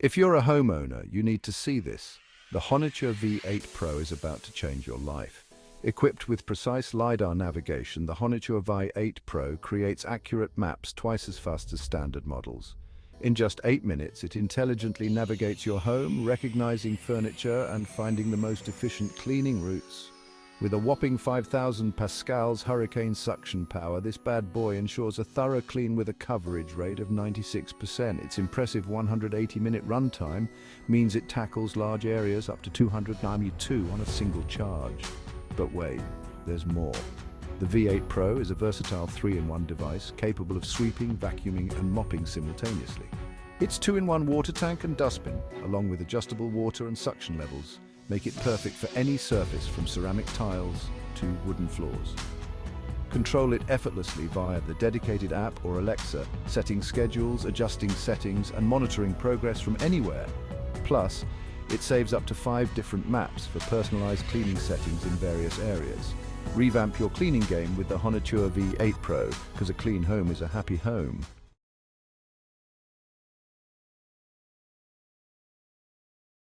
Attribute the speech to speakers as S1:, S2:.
S1: If you're a homeowner, you need to see this. The HONITURE V8 Pro is about to change your life. Equipped with precise LiDAR navigation, the HONITURE V8 Pro creates accurate maps twice as fast as standard models. In just 8 minutes, it intelligently navigates your home, recognizing furniture and finding the most efficient cleaning routes. With a whopping 5,000 pascals hurricane suction power, this bad boy ensures a thorough clean with a coverage rate of 96%. Its impressive 180-minute runtime means it tackles large areas up to 292 on a single charge. But wait, there's more. The V8 Pro is a versatile 3-in-1 device capable of sweeping, vacuuming, and mopping simultaneously. Its 2-in-1 water tank and dustbin, along with adjustable water and suction levels, make it perfect for any surface from ceramic tiles to wooden floors. Control it effortlessly via the dedicated app or Alexa, setting schedules, adjusting settings, and monitoring progress from anywhere. Plus, it saves up to 5 different maps for personalized cleaning settings in various areas. Revamp your cleaning game with the HONITURE V8 Pro, because a clean home is a happy home.